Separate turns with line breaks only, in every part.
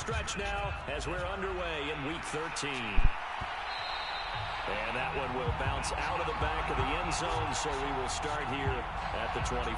stretch now as we're underway in Week 13. And that one will bounce out of the back of the end zone, so we will start here at the 25.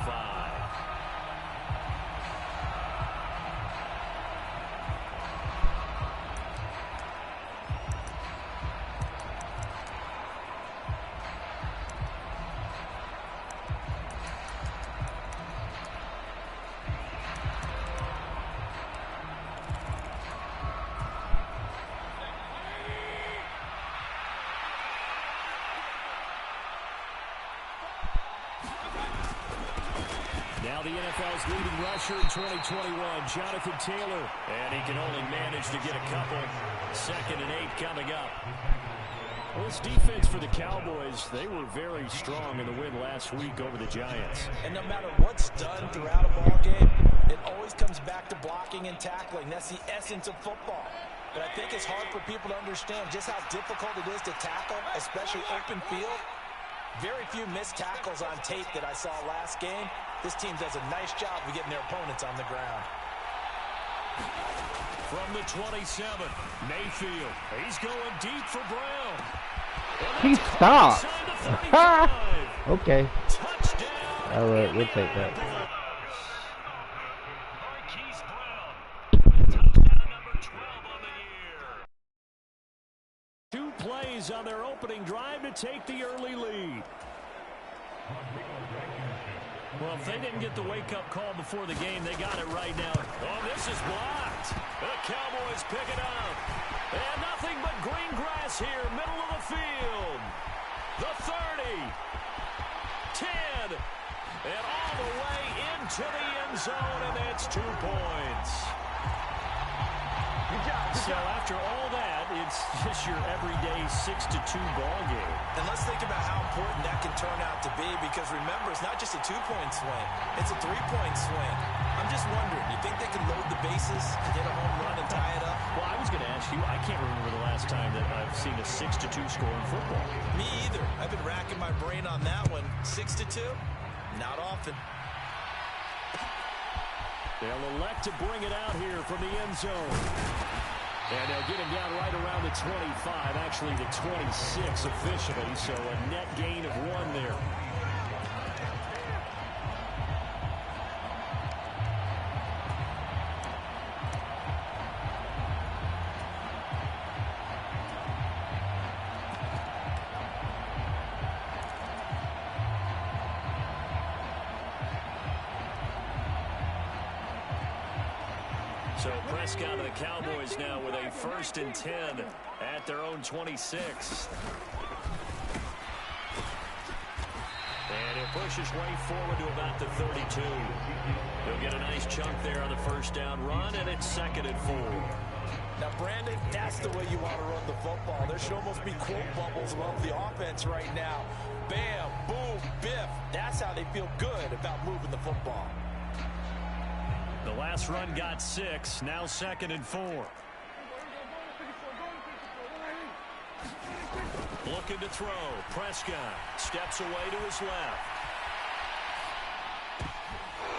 Now the NFL's leading rusher in 2021, Jonathan Taylor. And he can only manage to get a couple. 2nd and 8 coming up. Well, this defense for the Cowboys, they were very strong in the win last week over the Giants.
And no matter what's done throughout a ball game, it always comes back to blocking and tackling. That's the essence of football. But I think it's hard for people to understand just how difficult it is to tackle, especially open field. Very few missed tackles on tape that I saw last game. This team does a nice job of getting their opponents on the ground.
From the 27, Mayfield. He's going deep for Brown.
He stopped. Okay.
Touchdown.
All right, we'll take that.
Two plays on their opening drive to take the early lead. Well, if they didn't get the wake-up call before the game, they got it right now. Oh, this is blocked. The Cowboys pick it up. And nothing but green grass here, middle of the field. The 30. 10. And all the way into the end zone, and it's 2 points.
Good job.
So after all that, it's just your everyday 6-2 ball game.
And let's think about how important that can turn out to be, because remember, it's not just a 2-point swing. It's a 3-point swing. I'm just wondering, you think they can load the bases, get a home run, and tie it up?
Well, I was going to ask you, I can't remember the last time that I've seen a 6-2 score in football.
Me either. I've been racking my brain on that one. 6-2? Not often.
They'll elect to bring it out here from the end zone. And they'll get him down right around the 25, actually the 26 officially, so a net gain of 1 there. So Prescott of the Cowboys now with a 1st and 10 at their own 26. And he'll push his way forward to about the 32. He'll get a nice chunk there on the 1st down run, and it's 2nd and 4.
Now, Brandon, that's the way you want to run the football. There should almost be quote bubbles above the offense right now. Bam, boom, biff. That's how they feel good about moving the football.
The last run got 6, now 2nd and 4. Looking to throw. Prescott steps away to his left.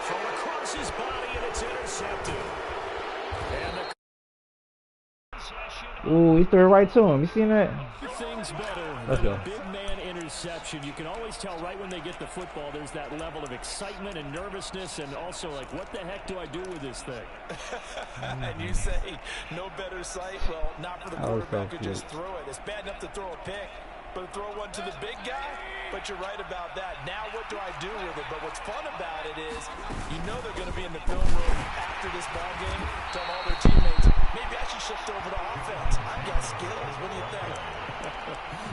Throw across his body, and it's intercepted. And
Ooh, he threw it right to him. You seen that?
things better
Let's
than
go.
a big man interception. You can always tell right when they get the football, there's that level of excitement and nervousness, and also like, what the heck do I do with this thing?
And you say no better sight? Well, not for the quarterback who just threw it. It's bad enough to throw a pick, but throw one to the big guy? But you're right about that. Now what do I do with it? But what's fun about it is you know they're going to be in the film room after this ball game, tell all their teammates, maybe I should shift over to offense. I've got skills. What do you think?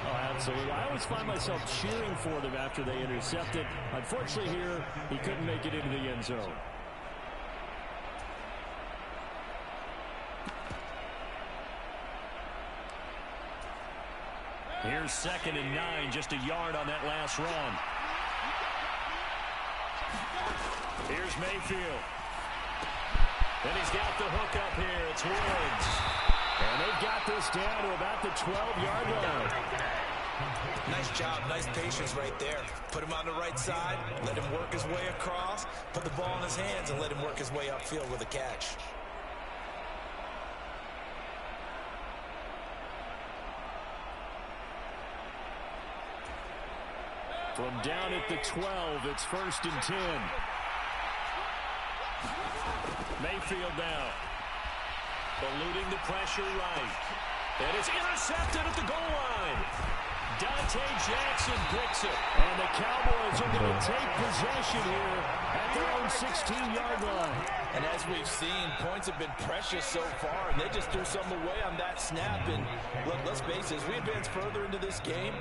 Oh, absolutely. I always find myself cheering for them after they intercept it. Unfortunately here, he couldn't make it into the end zone. Here's 2nd and 9, just a yard on that last run. Here's Mayfield. And he's got the hook up here. It's Woods. And they've got this down to about the 12-yard line.
Nice job. Nice patience right there. Put him on the right side. Let him work his way across. Put the ball in his hands and let him work his way upfield with a catch.
From down at the 12, it's 1st and 10. Mayfield now. Eluding the pressure right. And it's intercepted at the goal line. Dante Jackson picks it. And the Cowboys are going to take possession here at their own 16-yard line.
And as we've seen, points have been precious so far, and they just threw some away on that snap. And look, let's face it, as we advance further into this game,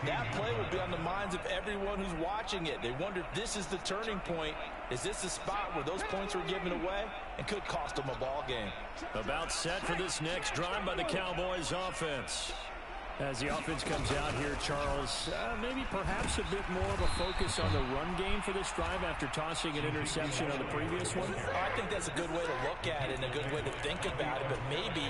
that play will be on the minds of everyone who's watching it. They wonder if this is the turning point. Is this the spot where those points were given away and could cost them a ball game?
About set for this next drive by the Cowboys offense. As the offense comes out here, Charles, maybe perhaps a bit more of a focus on the run game for this drive after tossing an interception on the previous one?
I think that's a good way to look at it and a good way to think about it, but maybe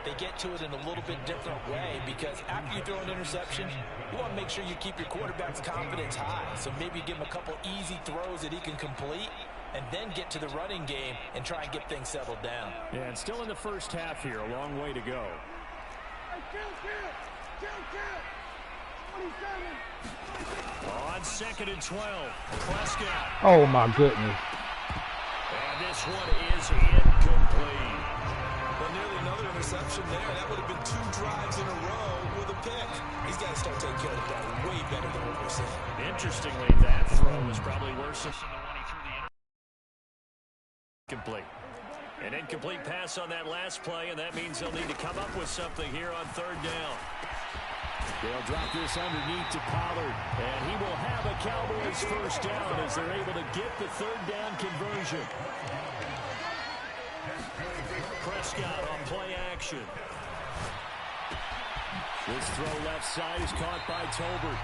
they get to it in a little bit different way, because after you throw an interception, you want to make sure you keep your quarterback's confidence high. So maybe give him a couple easy throws that he can complete, and then get to the running game and try and get things settled down.
Yeah, and still in the first half here, a long way to go. On 2nd and 12, Prescott.
Oh my goodness.
And this one is incomplete.
Well, nearly another interception there. That would have been 2 drives in a row with a pick. He's got to start taking care of the ball way better than what we're seeing.
Interestingly, that throw was probably worse than the one he threw the incomplete. An incomplete pass on that last play, and that means they'll need to come up with something here on 3rd down. They'll drop this underneath to Pollard, and he will have a Cowboys first down as they're able to get the 3rd down conversion. Prescott on play action. This throw left side is caught by Tolbert.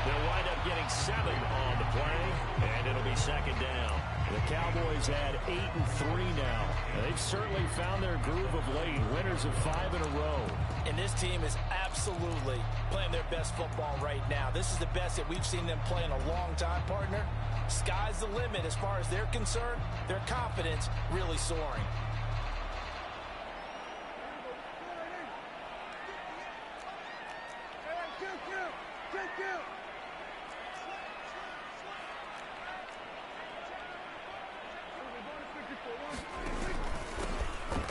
They'll wind up getting 7 on the play, and it'll be 2nd down. The Cowboys had 8 and 3 now. They've certainly found their groove of late, winners of 5 in a row.
And this team is absolutely playing their best football right now. This is the best that we've seen them play in a long time, partner. Sky's the limit as far as they're concerned. Their confidence really soaring.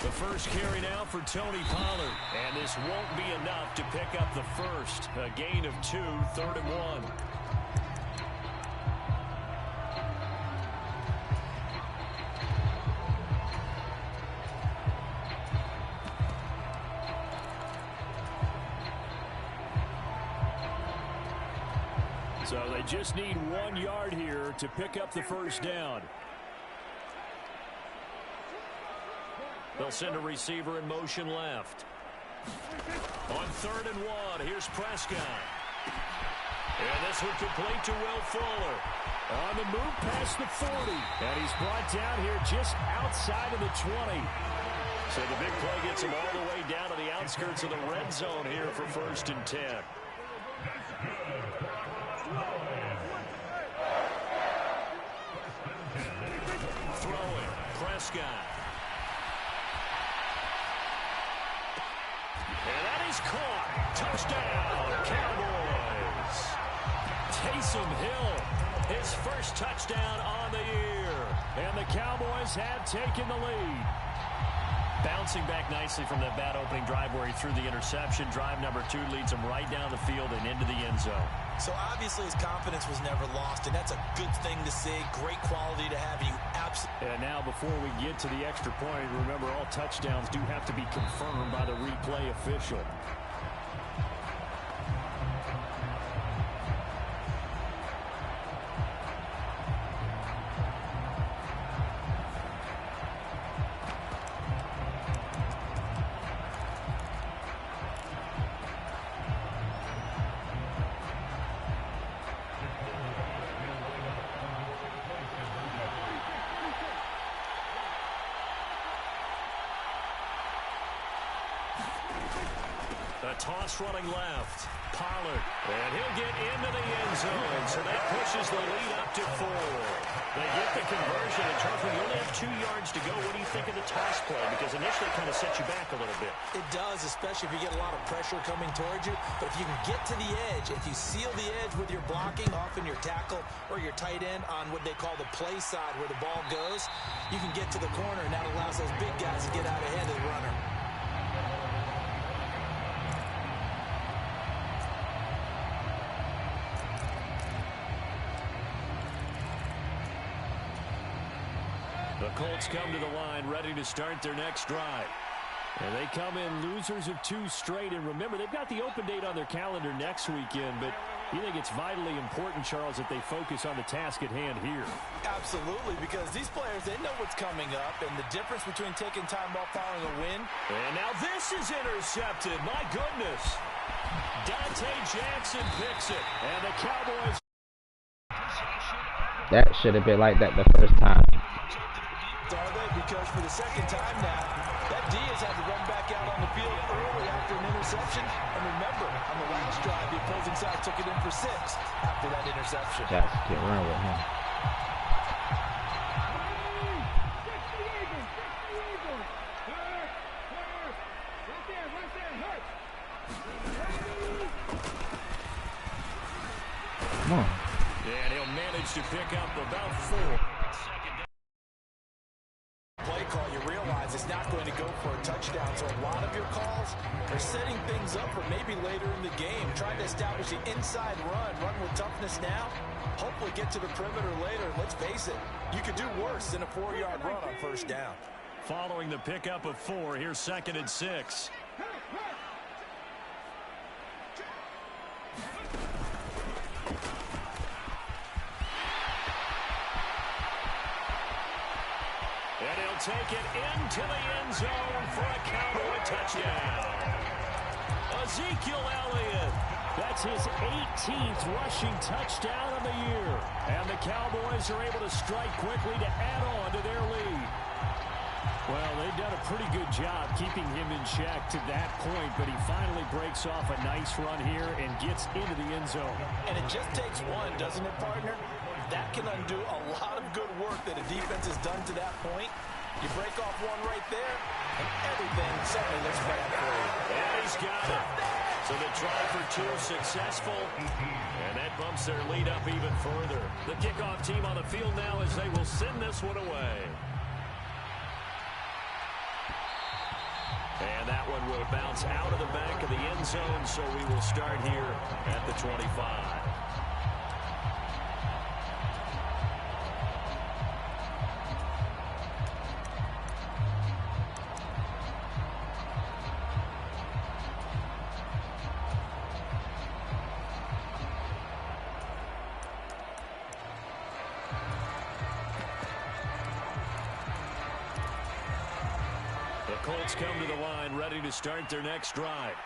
The first carry now for Tony Pollard. And this won't be enough to pick up the first. A gain of 2, 3rd and 1. So they just need 1 yard here to pick up the first down. They'll send a receiver in motion left. On 3rd and 1, here's Prescott. And this will complete to Will Fuller. On the move past the 40. And he's brought down here just outside of the 20. So the big play gets him all the way down to the outskirts of the red zone here for 1st and 10. Throwing, Prescott. And that is caught. Touchdown, Cowboys. Taysom Hill, his first touchdown on the year. And the Cowboys have taken the lead. Bouncing back nicely from that bad opening drive where he threw the interception. Drive number 2 leads him right down the field and into the end zone.
So obviously his confidence was never lost, and that's a good thing to see. Great quality to have.
And now before we get to the extra point, remember all touchdowns do have to be confirmed by the replay official. A toss running left. Pollard. And he'll get into the end zone. So that pushes the lead up to 4. They get the conversion. And Charles, you only have 2 yards to go. What do you think of the toss play? Because initially it kind of sets you back a little bit.
It does, especially if you get a lot of pressure coming towards you. But if you can get to the edge, if you seal the edge with your blocking, often your tackle or your tight end on what they call the play side where the ball goes, you can get to the corner, and that allows those big guys to get out ahead of the runner.
The Colts come to the line, ready to start their next drive. And they come in losers of 2 straight. And remember, they've got the open date on their calendar next weekend. But you think it's vitally important, Charles, that they focus on the task at hand here?
Absolutely, because these players, they know what's coming up. And the difference between taking time off following a win.
And now this is intercepted. My goodness. Dante Jackson picks it. And the Cowboys.
That should have been like that the first time.
Are they? Because for the second time now, that Diaz had to run back out on the field early after an interception. And remember, on the last drive, the opposing side took it in for 6 after that interception.
That's get run with him. Come on.
And he'll manage to pick up about 4.
Play call, you realize it's not going to go for a touchdown, so a lot of your calls are setting things up for maybe later in the game, trying to establish the inside run with toughness now, hopefully get to the perimeter later. And let's face it, you could do worse than a 4-yard run on first down.
Following the pickup of 4, here's 2nd and 6. And he'll take it into the end zone for a Cowboy touchdown. Ezekiel Elliott. That's his 18th rushing touchdown of the year. And the Cowboys are able to strike quickly to add on to their lead. Well, they've done a pretty good job keeping him in check to that point, but he finally breaks off a nice run here and gets into the end zone.
And it just takes one, doesn't it, partner? That can undo a lot of good work that a defense has done to that point. You break off one right there, and everything suddenly looks bad for you.
And he's got it. So the try for 2 successful, and that bumps their lead up even further. The kickoff team on the field now as they will send this one away. And that one will bounce out of the back of the end zone, so we will start here at the 25. Colts come to the line, ready to start their next drive.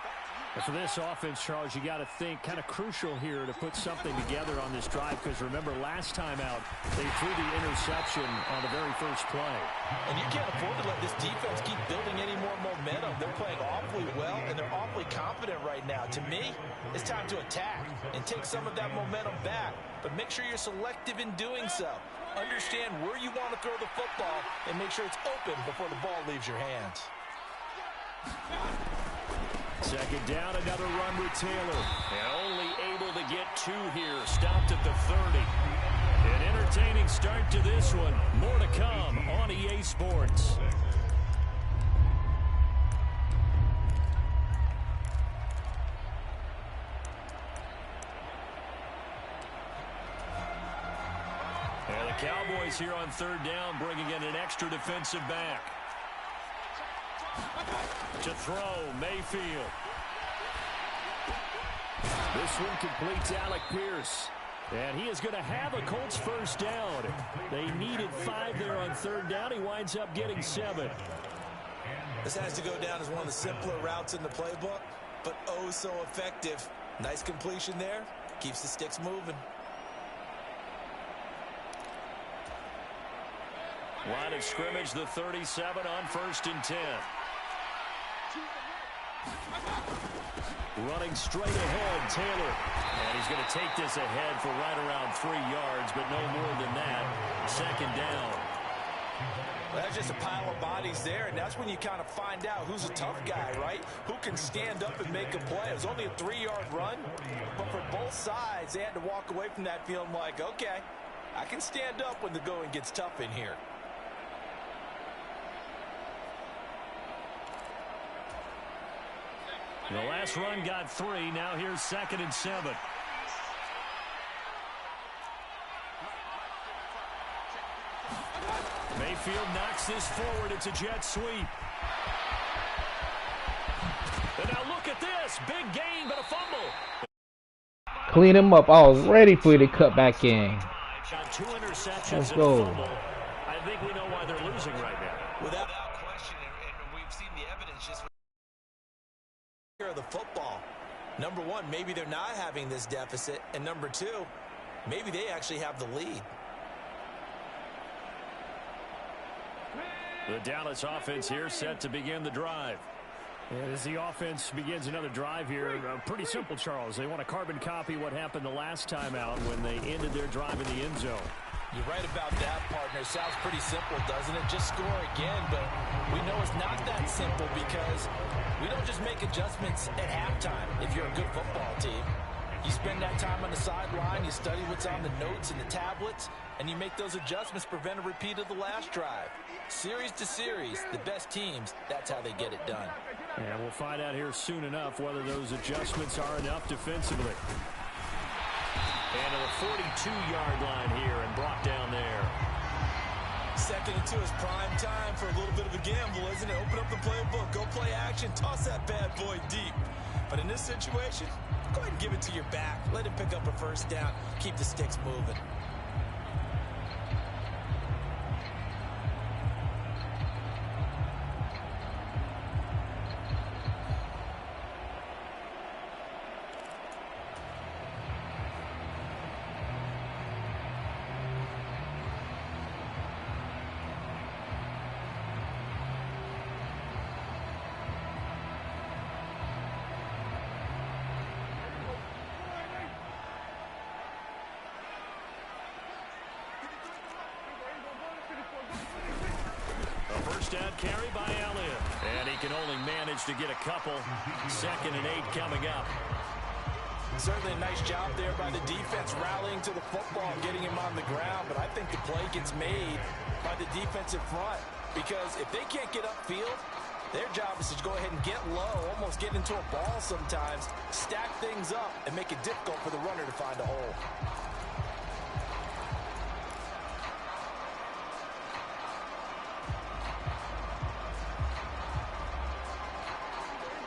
And for this offense, Charles, you got to think kind of crucial here to put something together on this drive, because remember, last time out, they threw the interception on the very first play.
And you can't afford to let this defense keep building any more momentum. They're playing awfully well, and they're awfully confident right now. To me, it's time to attack and take some of that momentum back, but make sure you're selective in doing so. Understand where you want to throw the football and make sure it's open before the ball leaves your hands.
Second down, another run with Taylor. And only able to get 2 here. Stopped at the 30. An entertaining start to this one. More to come on EA Sports. And the Cowboys here on 3rd down, bringing in an extra defensive back. To throw, Mayfield. This one completes Alec Pierce. And he is going to have a Colts first down. They needed 5 there on 3rd down. He winds up getting 7.
This has to go down as one of the simpler routes in the playbook, but oh so effective. Nice completion there. Keeps the sticks moving.
Line of scrimmage, the 37 on 1st and 10. Running straight ahead, Taylor. And he's going to take this ahead for right around 3 yards, but no more than that. Second down.
Well, that's just a pile of bodies there, and that's when you kind of find out who's a tough guy, right? Who can stand up and make a play. It was only a 3-yard run, but for both sides, they had to walk away from that feeling like, okay, I can stand up when the going gets tough in here.
The last run got 3. Now here's 2nd and 7. Mayfield knocks this forward. It's a jet sweep. And now look at this. Big gain, but a fumble.
Clean him up. I was ready for you to cut back in.
Got 2 interceptions.
Let's
and
go.
a fumble. I think we know why they're losing right now.
Without question, and we've seen the evidence just of the football. Number one, maybe they're not having this deficit, and number two, maybe they actually have the lead.
The Dallas offense here set to begin the drive.
And as the offense begins another drive here, pretty simple, Charles. They want to carbon copy what happened the last time out when they ended their drive in the end zone.
You're right about that, partner. Sounds pretty simple, doesn't it? Just score again, but we know it's not that simple because we don't just make adjustments at halftime if you're a good football team. You spend that time on the sideline, you study what's on the notes and the tablets, and you make those adjustments to prevent a repeat of the last drive. Series to series, the best teams, that's how they get it done.
And we'll find out here soon enough whether those adjustments are enough defensively.
And to the 42-yard line here and brought down there.
2nd and 2 is prime time for a little bit of a gamble, isn't it? Open up the playbook, go play action, toss that bad boy deep. But in this situation, go ahead and give it to your back. Let him pick up a first down. Keep the sticks moving.
Down carry by Elliott. And he can only manage to get a couple. 2nd and 8 coming up.
Certainly a nice job there by the defense rallying to the football and getting him on the ground. But I think the play gets made by the defensive front. Because if they can't get upfield, their job is to go ahead and get low, almost get into a ball sometimes, stack things up, and make it difficult for the runner to find a hole.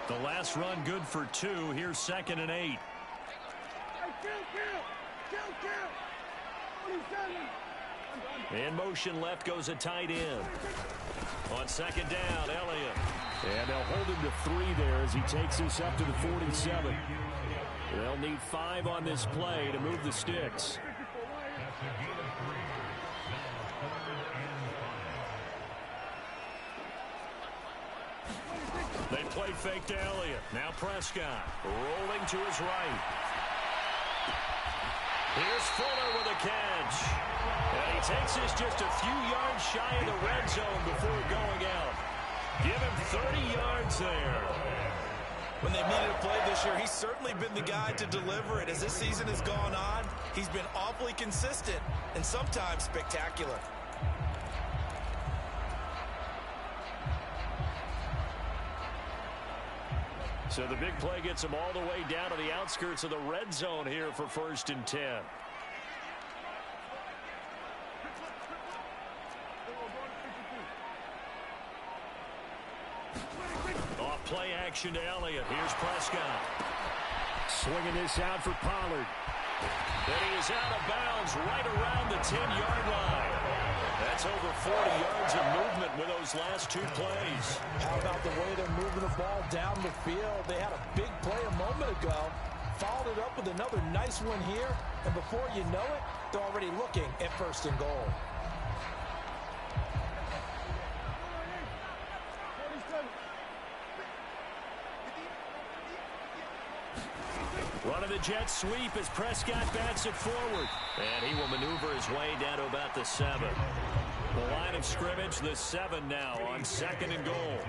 The last run good for 2. Here's 2nd and 8. In motion left goes a tight end. On 2nd down, Elliott. And they'll hold him to 3 there as he takes this up to the 47. They'll need 5 on this play to move the sticks. They play fake to Elliott. Now Prescott rolling to his right. Here's Fuller with a catch. And he takes this just a few yards shy of the red zone before going out. Give him 30 yards there.
When they've needed a play this year, he's certainly been the guy to deliver it. As this season has gone on, he's been awfully consistent and sometimes spectacular.
So the big play gets him all the way down to the outskirts of the red zone here for 1st and 10. Off play action to Elliott. Here's Prescott.
Swinging this out for Pollard.
Then he is out of bounds right around the 10-yard line. That's over 40 yards of movement with those last 2 plays.
How about the way they're moving the ball down the field? They had a big play a moment ago, followed it up with another nice one here, and before you know it, they're already looking at 1st and goal.
Running the jet sweep as Prescott bats it forward. And he will maneuver his way down to about the 7. The line of scrimmage, the 7 now on 2nd and goal.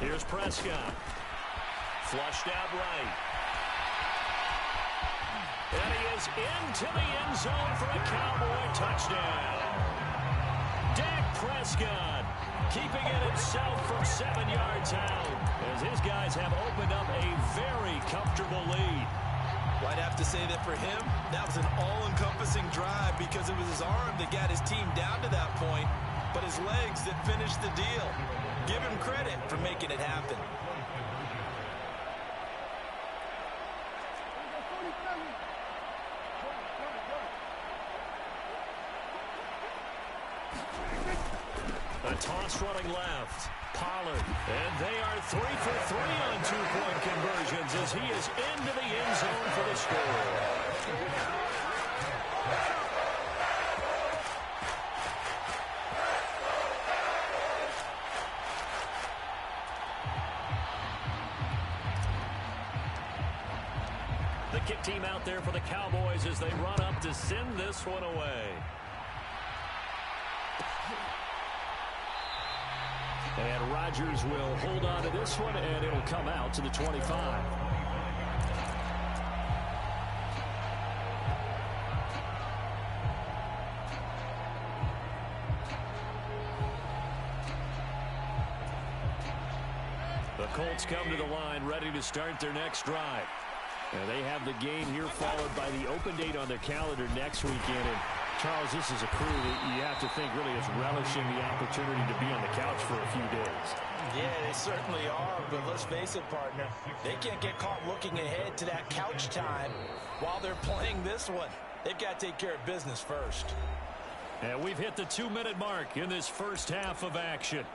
Here's Prescott. Flushed out right. And he is into the end zone for a Cowboy touchdown. Dak Prescott keeping it himself from 7 yards out as his guys have opened up a very comfortable lead.
Well, I'd have to say that for him, that was an all-encompassing drive because it was his arm that got his team down to that point, but his legs that finished the deal. Give him credit for making it happen.
A toss running left. Pollard. And they are 3 for 3 on 2-point conversions as he is into the end zone for the score. The kick team out there for the Cowboys as they run up to send this one away. And Rodgers will hold on to this one, and it'll come out to the 25. The Colts come to the line, ready to start their next drive. And they have the game here followed by the open date on their calendar next weekend. And Charles, this is a crew that you have to think really is relishing the opportunity to be on the couch for a few days.
Yeah, they certainly are, but let's face it, partner. They can't get caught looking ahead to that couch time while they're playing this one. They've got to take care of business first.
And we've hit the 2-minute mark in this first half of action.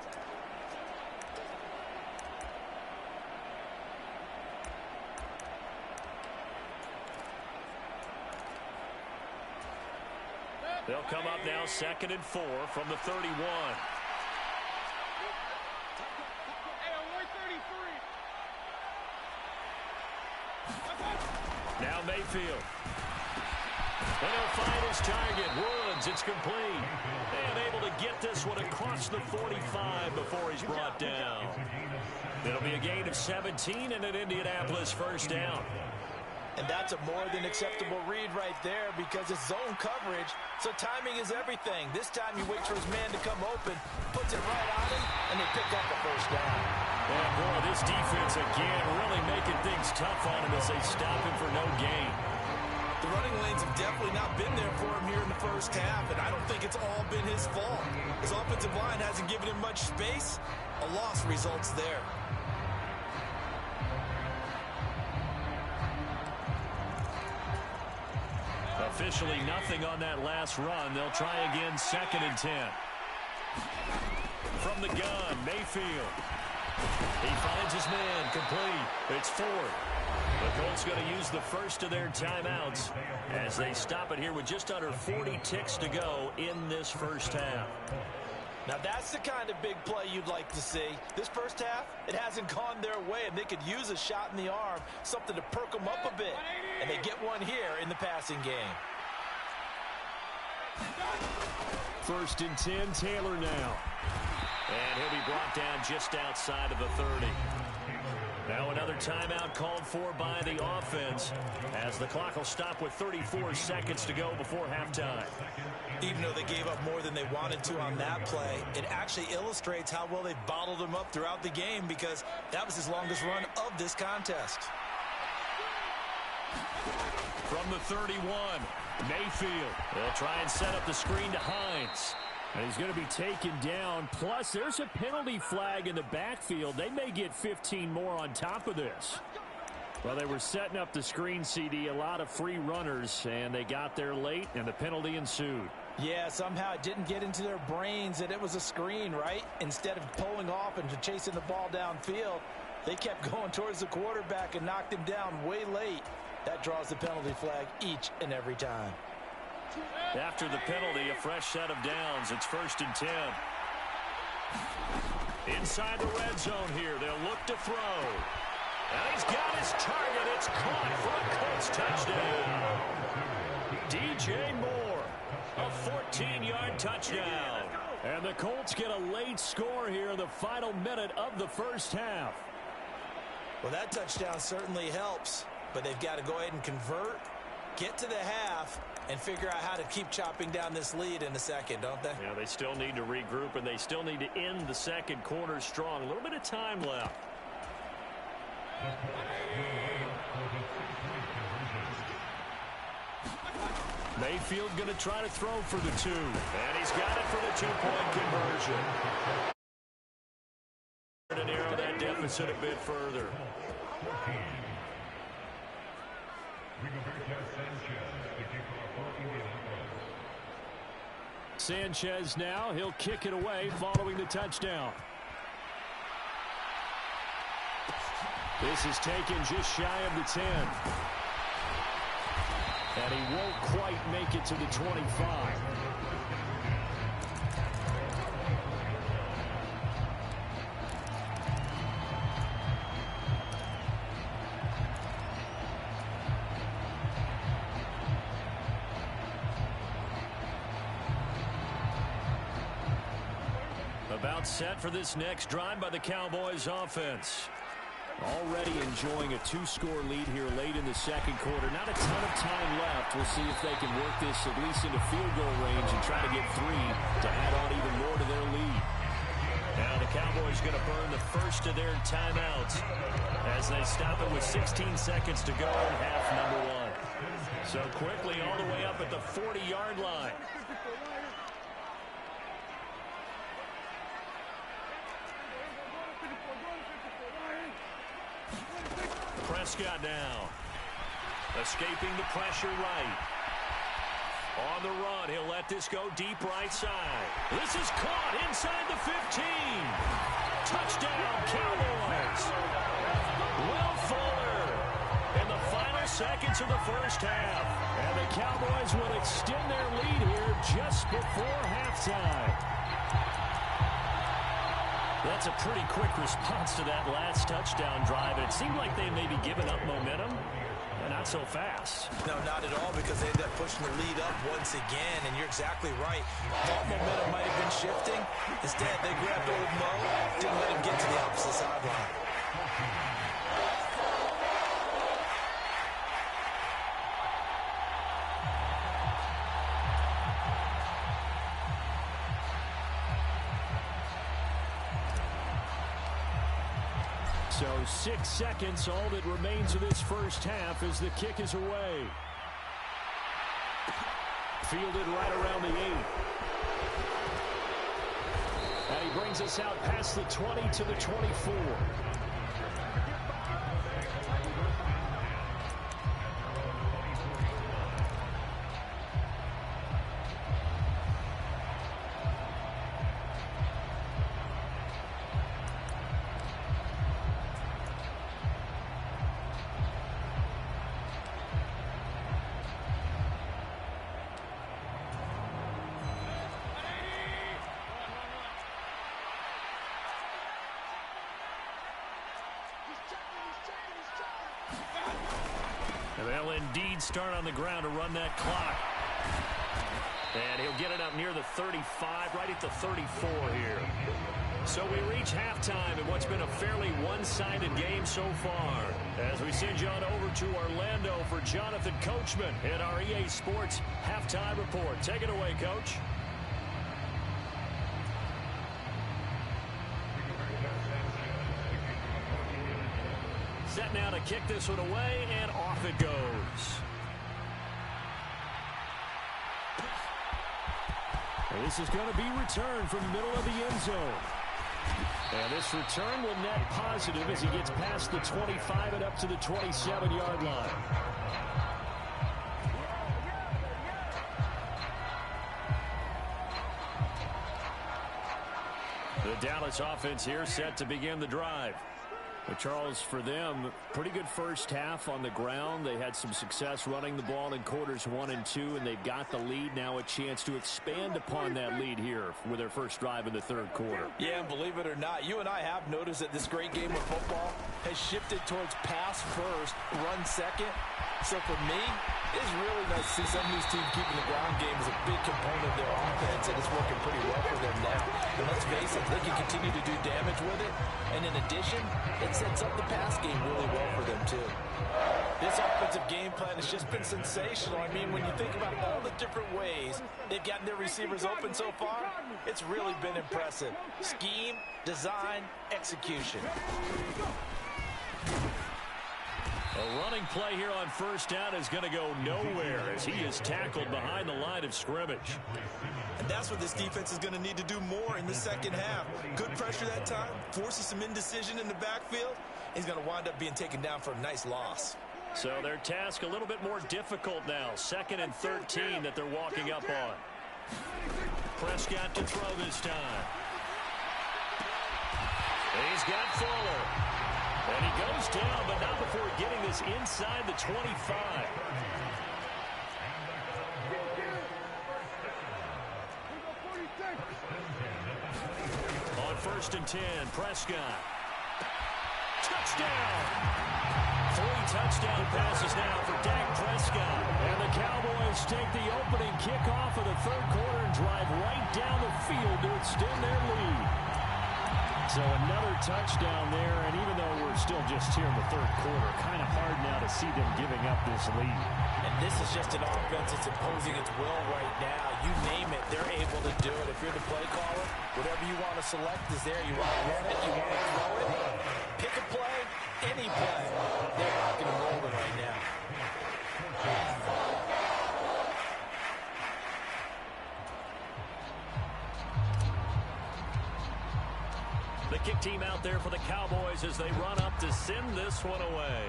They'll come up now 2nd and 4 from the 31. Now Mayfield. And he'll find his target. Woods, it's complete. And able to get this one across the 45 before he's brought down. It'll be a gain of 17 and an Indianapolis first down.
And that's a more than acceptable read right there because it's zone coverage, so timing is everything. This time he waits for his man to come open, puts it right on him, and they pick up a first down.
And boy, this defense again really making things tough on him as they stop him for no gain.
The running lanes have definitely not been there for him here in the first half, and I don't think it's all been his fault. His offensive line hasn't given him much space. A loss results there.
Officially nothing on that last run. They'll try again 2nd and 10. From the gun, Mayfield. He finds his man, complete. It's 4. The Colts going to use the first of their timeouts as they stop it here with just under 40 ticks to go in this first half.
Now that's the kind of big play you'd like to see. This first half, it hasn't gone their way, and they could use a shot in the arm, something to perk them up a bit. And they get one here in the passing game.
1st and 10, Taylor now. And he'll be brought down just outside of the 30. Now another timeout called for by the offense as the clock will stop with 34 seconds to go before halftime.
Even though they gave up more than they wanted to on that play, it actually illustrates how well they bottled him up throughout the game because that was his longest run of this contest.
From the 31, Mayfield. They'll try and set up the screen to Hines. And he's going to be taken down. Plus, there's a penalty flag in the backfield. They may get 15 more on top of this. Well, they were setting up the screen, CD, a lot of free runners, and they got there late, and the penalty ensued.
Yeah, somehow it didn't get into their brains that it was a screen, right? Instead of pulling off and chasing the ball downfield, they kept going towards the quarterback and knocked him down way late. That draws the penalty flag each and every time.
After the penalty, a fresh set of downs. It's 1st and 10. Inside the red zone here. They'll look to throw. And he's got his target. It's caught for a Colts touchdown. DJ Moore, a 14-yard touchdown. And the Colts get a late score here in the final minute of the first half.
Well, that touchdown certainly helps, but they've got to go ahead and convert, get to the half, and figure out how to keep chopping down this lead in the second, don't they?
Yeah, they still need to regroup, and they still need to end the second quarter strong. A little bit of time left. Mayfield going to try to throw for the 2. And he's got it for the 2-point conversion. To narrow that deficit a bit further. Sanchez now. He'll kick it away following the touchdown. This is taken just shy of the 10. And he won't quite make it to the 25. About set for this next drive by the Cowboys offense. Already enjoying a 2-score lead here late in the second quarter. Not a ton of time left. We'll see if they can work this at least into field goal range and try to get 3 to add on even more to their lead. Now the Cowboys going to burn the first of their timeouts as they stop it with 16 seconds to go in half number 1. So quickly all the way up at the 40-yard line. Prescott now. Escaping the pressure right. On the run, he'll let this go deep right side. This is caught inside the 15. Touchdown, Cowboys. Will Fuller in the final seconds of the first half. And the Cowboys will extend their lead here just before halftime. That's a pretty quick response to that last touchdown drive. And it seemed like they may be giving up momentum. Not so fast.
No, not at all, because they ended up pushing the lead up once again. And you're exactly right. Thought momentum might have been shifting. Instead, they grabbed old Mo. Didn't let him get to the opposite sideline.
So 6 seconds, all that remains of this first half as the kick is away. Fielded right around the 8. And he brings us out past the 20 to the 24. They'll indeed start on the ground to run that clock. And he'll get it up near the 35, right at the 34 here. So we reach halftime in what's been a fairly one-sided game so far. As we send you on over to Orlando for Jonathan Coachman in our EA Sports Halftime Report. Take it away, Coach. Set now to kick this one away, and off it goes. And this is going to be returned from the middle of the end zone. And this return will net positive as he gets past the 25 and up to the 27-yard line. The Dallas offense here set to begin the drive.
But Charles, for them, pretty good first half on the ground. They had some success running the ball in quarters 1 and 2, and they've got the lead. Now a chance to expand upon that lead here with their first drive in the third quarter.
Yeah, and believe it or not, you and I have noticed that this great game of football has shifted towards pass first, run second. So for me, it's really nice to see some of these teams keeping the ground game as a big component of their offense, and it's working pretty well for them now. And let's face it, they can continue to do damage with it. And in addition, it sets up the pass game really well for them, too. This offensive game plan has just been sensational. I mean, when you think about all the different ways they've gotten their receivers open so far, it's really been impressive. Scheme, design, execution.
A running play here on first down is going to go nowhere as he is tackled behind the line of scrimmage.
And that's what this defense is going to need to do more in the second half. Good pressure that time, forces some indecision in the backfield. He's going to wind up being taken down for a nice loss.
So their task a little bit more difficult now. 2nd and 13 that they're walking up on. Prescott to throw this time. He's got Fuller. And he goes down, but not before getting this inside the 25. On 1st and 10, Prescott. Touchdown! 3 touchdown passes now for Dak Prescott. And the Cowboys take the opening kickoff of the third quarter and drive right down the field to extend their lead. So another touchdown there, and even though we're still just here in the third quarter, kind of hard now to see them giving up this lead.
And this is just an offense that's imposing its will right now. You name it, they're able to do it. If you're the play caller, whatever you want to select is there. You want to run it, you want to throw it, pick a play, any play. They're rocking and rolling right now.
The kick team out there for the Cowboys as they run up to send this one away.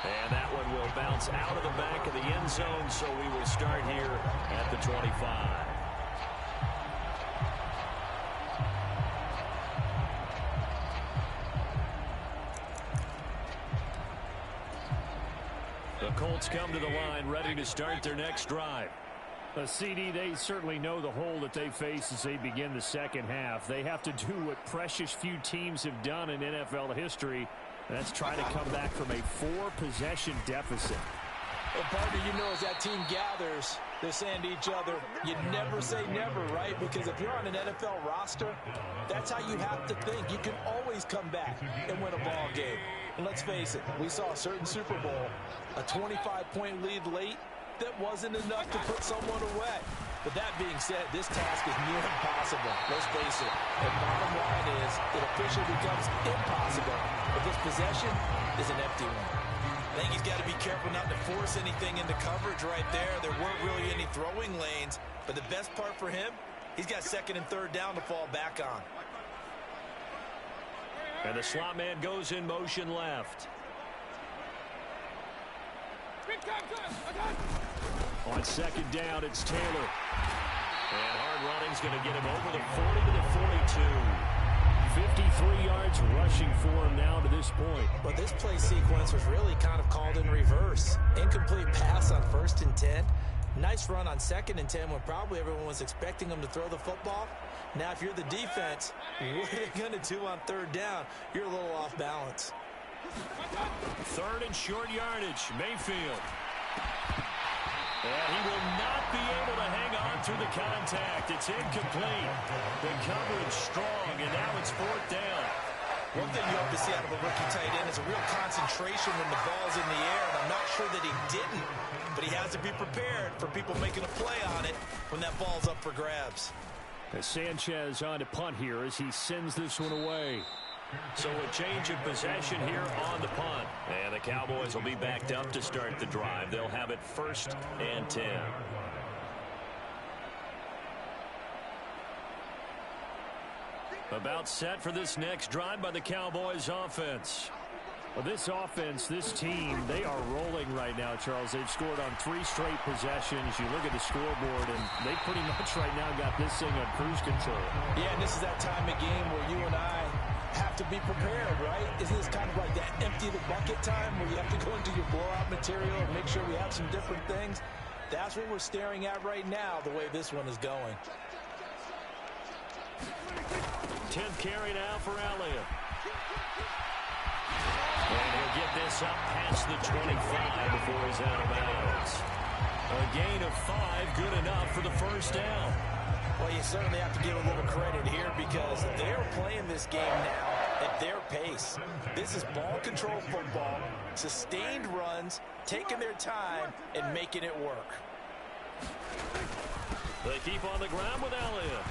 And that one will bounce out of the back of the end zone, so we will start here at the 25. The Colts come to the line, ready to start their next drive.
A CD, they certainly know the hole that they face as they begin the second half. They have to do what precious few teams have done in NFL history. That's try to come back from a 4-possession deficit.
Well, partner, you know, as that team gathers, they're saying to each other, you never say never, right? Because if you're on an NFL roster, that's how you have to think. You can always come back and win a ball game. And let's face it, we saw a certain Super Bowl, a 25-point lead late, that wasn't enough to put someone away. But that being said, this task is near impossible. Let's face it. The bottom line is it officially becomes impossible if this possession is an empty one.
I think he's got to be careful not to force anything into coverage right there. There weren't really any throwing lanes. But the best part for him, he's got 2nd and 3rd down to fall back on.
And the slot man goes in motion left. On 2nd down, it's Taylor. And hard running's going to get him over the 40 to the 42. 53 yards rushing for him now to this point.
But this play sequence was really kind of called in reverse. Incomplete pass on 1st and 10. Nice run on 2nd and 10 when probably everyone was expecting him to throw the football. Now, if you're the defense, what are they going to do on 3rd down? You're a little off balance.
3rd and short yardage, Mayfield. And he will not be able to hang on through the contact. It's incomplete. The coverage strong, and now it's 4th down.
One thing you hope to see out of a rookie tight end is a real concentration when the ball's in the air, and I'm not sure that he didn't, but he has to be prepared for people making a play on it when that ball's up for grabs.
As Sanchez on to punt here as he sends this one away.
So a change of possession here on the punt. And the Cowboys will be backed up to start the drive. They'll have it 1st and 10. About set for this next drive by the Cowboys offense.
Well, this offense, this team, they are rolling right now, Charles. They've scored on 3 straight possessions. You look at the scoreboard, and they pretty much right now got this thing on cruise control.
Yeah, and this is that time of game where you and I have to be prepared, right? Isn't this kind of like that empty the bucket time where you have to go into your blowout material and make sure we have some different things? That's what we're staring at right now, the way this one is going.
10th carry now for Elliott. And he'll get this up past the 25 before he's out of bounds. A gain of 5, good enough for the first down.
Well, you certainly have to give a little credit here because they're playing this game now at their pace. This is ball control football, sustained runs, taking their time, and making it work.
They keep on the ground with Elliott.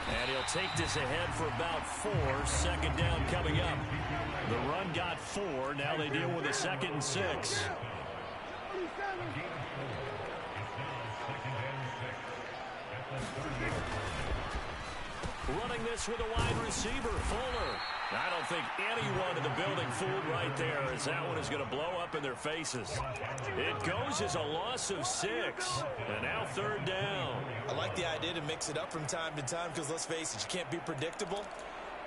And he'll take this ahead for about 4. Second down coming up. The run got 4. Now they deal with a 2nd and 6. Running this with a wide receiver, Fuller. I don't think anyone in the building fooled right there, as that one is going to blow up in their faces. It goes as a loss of 6. And now 3rd down.
I like the idea to mix it up from time to time because, let's face it, you can't be predictable.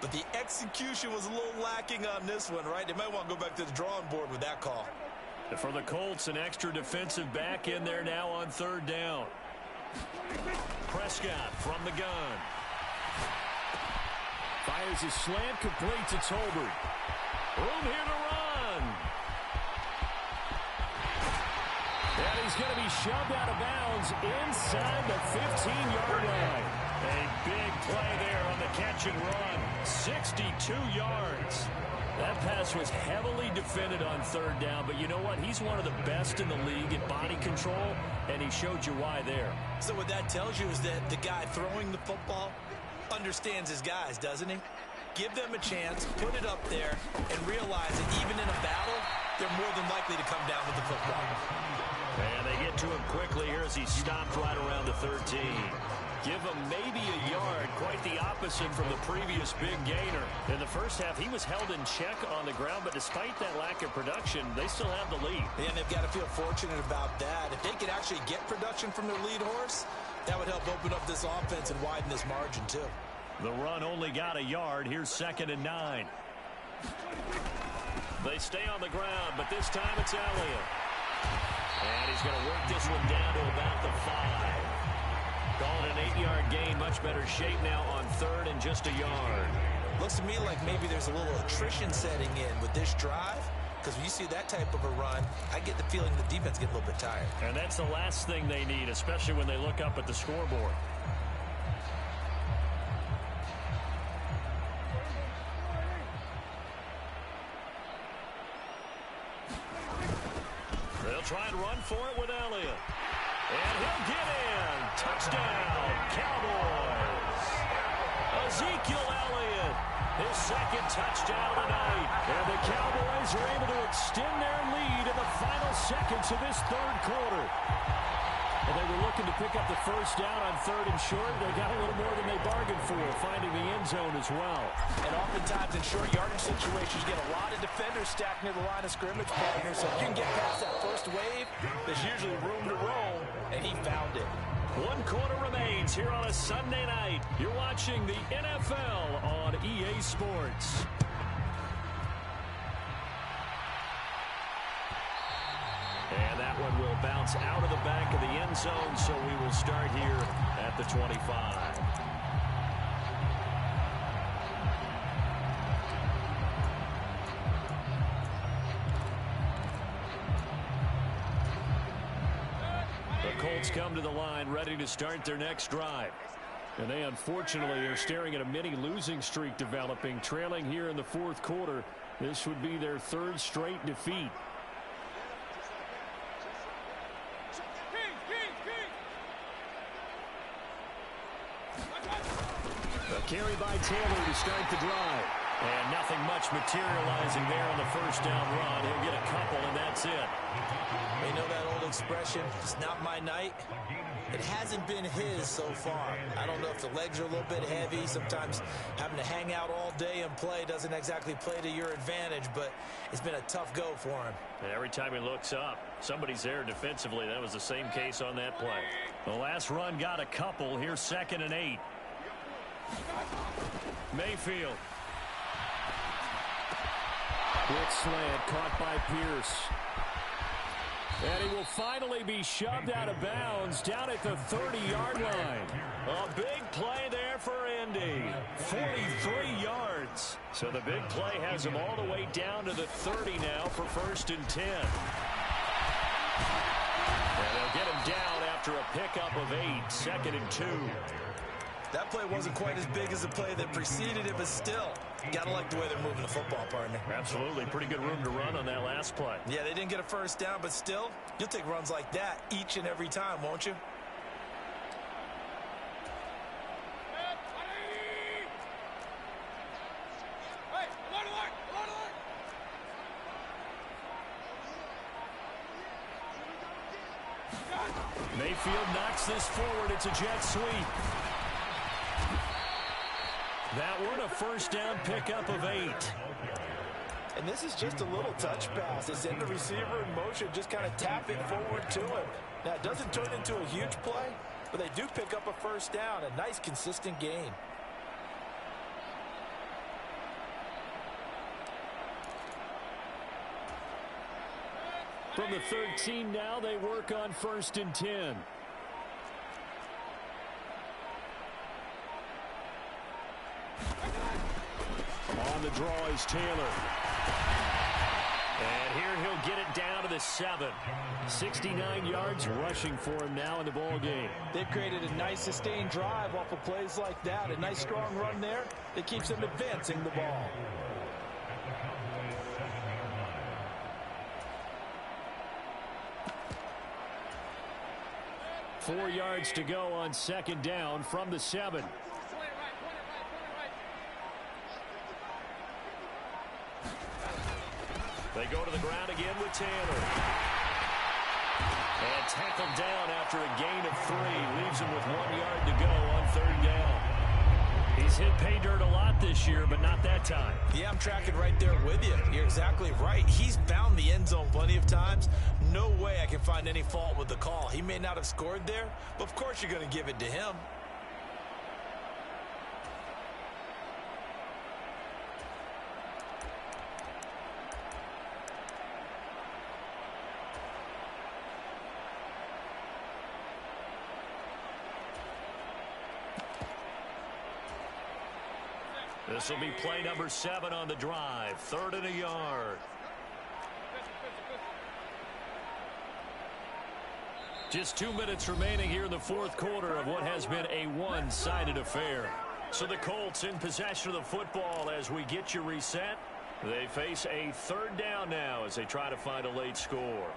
But the execution was a little lacking on this one, right? They might want to go back to the drawing board with that call.
For the Colts, an extra defensive back in there now on 3rd down. Prescott from the gun.
Fires a slant, complete to Tolbert.
Room here to run.
And he's going to be shoved out of bounds inside the 15-yard line.
A big play there on the catch and run. 62 yards. That pass was heavily defended on 3rd down, but you know what? He's one of the best in the league at body control, and he showed you why there.
So what that tells you is that the guy throwing the football understands his guys, doesn't he? Give them a chance, put it up there, and realize that even in a battle, they're more than likely to come down with the football.
And they get to him quickly here as he stopped right around the 13. Give him maybe a yard, quite the opposite from the previous big gainer. In the first half, he was held in check on the ground, but despite that lack of production, they still have the lead.
And they've got to feel fortunate about that. If they could actually get production from their lead horse, that would help open up this offense and widen this margin, too.
The run only got a yard. Here's 2nd and 9. They stay on the ground, but this time it's Elliott. And he's going to work this one down to about the 5. Call it an 8-yard gain. Much better shape now on 3rd and just a yard.
Looks to me like maybe there's a little attrition setting in with this drive. Because when you see that type of a run, I get the feeling the defense gets a little bit tired.
And that's the last thing they need, especially when they look up at the scoreboard. They'll try and run for it with Elliott. And he'll get in. Touchdown, Cowboys. Ezekiel Elliott, his 2nd touchdown tonight. And the Cowboys are able to extend their lead in the final seconds of this 3rd quarter. And they were looking to pick up the first down on 3rd and short. They got a little more than they bargained for, finding the end zone as well.
And oftentimes in short yardage situations, you get a lot of defenders stacked near the line of scrimmage, partner. So if you can get past that first wave, there's usually room to roam, and he found it.
1 quarter remains here on a Sunday night. You're watching the NFL on EA Sports. And that one will bounce out of the back of the end zone, so we will start here at the 25. The Colts come to the line ready to start their next drive. And they unfortunately are staring at a mini losing streak developing, trailing here in the 4th quarter. This would be their 3rd straight defeat. A carry by Taylor to start the drive.
And nothing much materializing there on the first down run. He'll get a couple, and that's it.
You know that old expression, it's not my night? It hasn't been his so far. I don't know if the legs are a little bit heavy. Sometimes having to hang out all day and play doesn't exactly play to your advantage, but it's been a tough go for him.
And every time he looks up, somebody's there defensively. That was the same case on that play. The last run got a couple. Here's 2nd and 8. Mayfield. Quick slant caught by Pierce. And he will finally be shoved out of bounds down at the 30-yard line. A big play there for Indy. 43 yards. So the big play has him all the way down to the 30 now for 1st and 10. And they'll get him down after a pickup of 8. 2nd and 2.
That play wasn't quite as big as the play that preceded it, but still, gotta like the way they're moving the football, partner.
Absolutely. Pretty good room to run on that last play.
Yeah, they didn't get a first down, but still, you'll take runs like that each and every time, won't you?
Mayfield knocks this forward. It's a jet sweep. That one, a first down pickup of 8.
And this is just a little touch pass. They send the receiver in motion, just kind of tap it forward to him. Now, it doesn't turn into a huge play, but they do pick up a first down. A nice, consistent gain.
From the 13 now, they work on 1st and 10. On the draw is Taylor. And here he'll get it down to the 7. 69 yards rushing for him now in the ball game.
They've created a nice sustained drive off of plays like that. A nice strong run there that keeps them advancing the ball.
Four yards to go on 2nd down from the 7. They go to the ground again with Taylor. And tackled down after a gain of 3. Leaves him with 1 yard to go on 3rd down. He's hit pay dirt a lot this year, but not that time.
Yeah, I'm tracking right there with you. You're exactly right. He's found the end zone plenty of times. No way I can find any fault with the call. He may not have scored there, but of course you're going to give it to him.
This will be play number 7 on the drive. 3rd and a yard. Just 2 minutes remaining here in the 4th quarter of what has been a one-sided affair. So the Colts in possession of the football as we get you reset. They face a 3rd down now as they try to find a late score.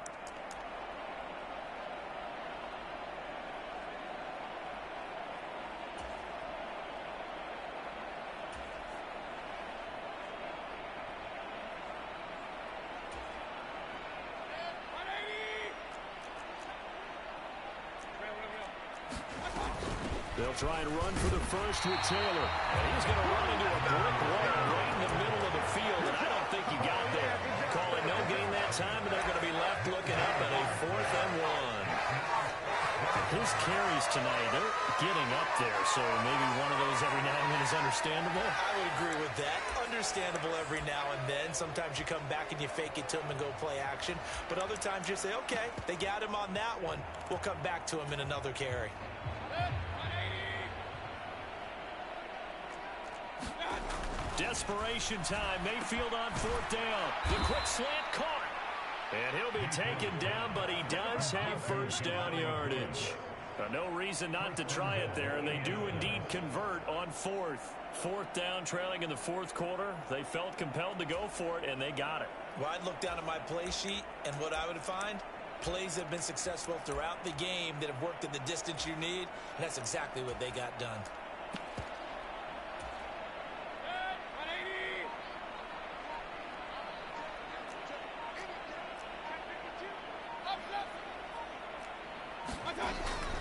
They'll try and run for the first with Taylor. And he's going to run into a brick wall right in the middle of the field, and I don't think he got there. Call it no gain that time, and they're going to be left looking up at a 4th and 1. His carries tonight, they're getting up there, so maybe one of those every now and then is understandable.
I would agree with that. Understandable every now and then. Sometimes you come back and you fake it to him and go play action. But other times you say, okay, they got him on that one. We'll come back to him in another carry.
Desperation time. Mayfield on 4th down. The quick slant caught. And he'll be taken down, but he does have first down yardage. No reason not to try it there, and they do indeed convert on 4th. 4th down, trailing in the 4th quarter. They felt compelled to go for it, and they got it.
Well, I'd look down at my play sheet, and what I would find, plays have been successful throughout the game that have worked in the distance you need, and that's exactly what they got done.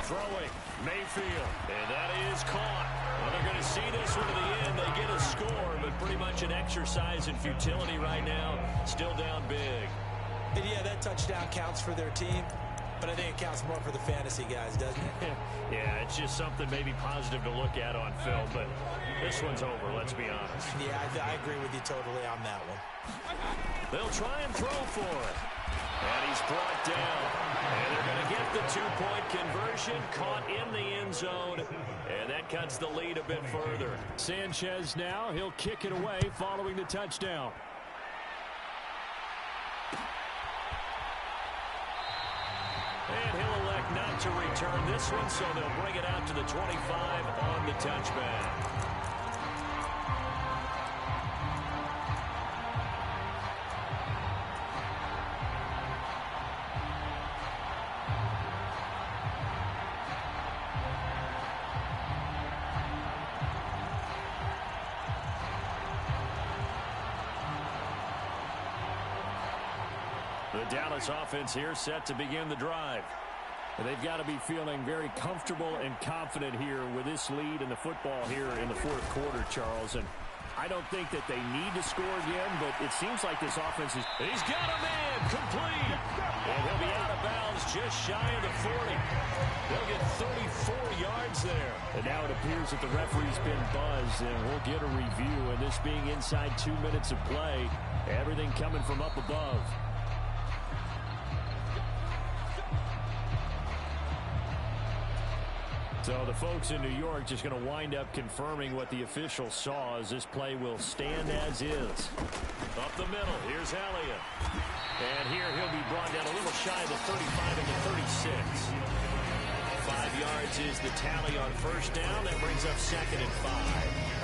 Throwing, Mayfield. And that is caught. Well, they're going to see this one to the end. They get a score, but pretty much an exercise in futility right now. Still down big.
And yeah, that touchdown counts for their team, but I think it counts more for the fantasy guys, doesn't it?
Yeah, it's just something maybe positive to look at on film, but this one's over, let's be honest.
Yeah, I agree with you totally on that one.
They'll try and throw for it. And he's brought down. And they're going to get the two-point conversion, caught in the end zone, and that cuts the lead a bit further.
Sanchez now, he'll kick it away following the touchdown.
And he'll elect not to return this one, so they'll bring it out to the 25 on the touchback. The Dallas offense here set to begin the drive.
They've got to be feeling very comfortable and confident here with this lead in the football here in the fourth quarter, Charles. And I don't think that they need to score again, but it seems like this offense is...
He's got a man complete. And he'll be out of bounds just shy of the 40. They'll get 34 yards there.
And now it appears that the referee's been buzzed, and we'll get a review. And this being inside 2 minutes of play, everything coming from up above. So the folks in New York just going to wind up confirming what the officials saw, as this play will stand as is.
Up the middle, here's Elliott. And here he'll be brought down a little shy of the 35 and the 36. 5 yards is the tally on first down. That brings up 2nd and 5.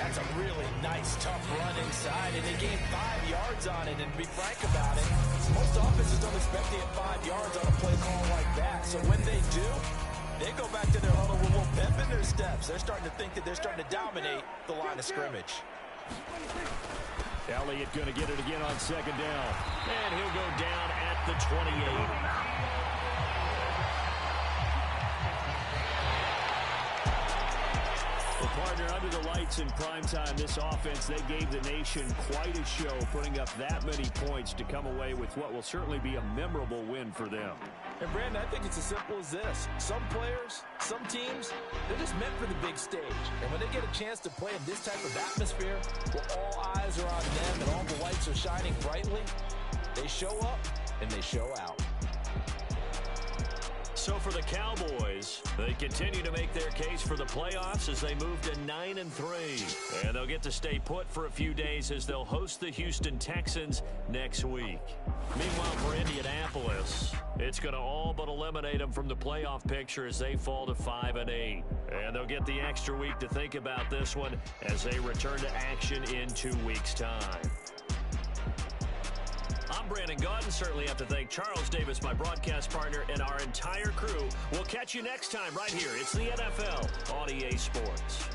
That's a really nice, tough run inside, and they gained 5 yards on it. And to be frank about it, most offenses don't expect to get 5 yards on a play call like that. So when they do, they go back to their huddle with a little pep in their steps. They're starting to think that they're starting to dominate the line of scrimmage.
Elliott going to get it again on 2nd down.
And he'll go down at the 28.
Well, partner, under the lights in primetime, this offense, they gave the nation quite a show, putting up that many points to come away with what will certainly be a memorable win for them.
And, Brandon, I think it's as simple as this. Some players, some teams, they're just meant for the big stage. And when they get a chance to play in this type of atmosphere, where all eyes are on them and all the lights are shining brightly, they show up and they show out.
So for the Cowboys, they continue to make their case for the playoffs as they move to 9-3. And they'll get to stay put for a few days as they'll host the Houston Texans next week. Meanwhile, for Indianapolis, it's going to all but eliminate them from the playoff picture as they fall to 5-8. And they'll get the extra week to think about this one as they return to action in 2 weeks' time. I'm Brandon Gaudin. Certainly have to thank Charles Davis, my broadcast partner, and our entire crew. We'll catch you next time right here. It's the NFL on EA Sports.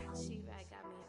She-Rag got me.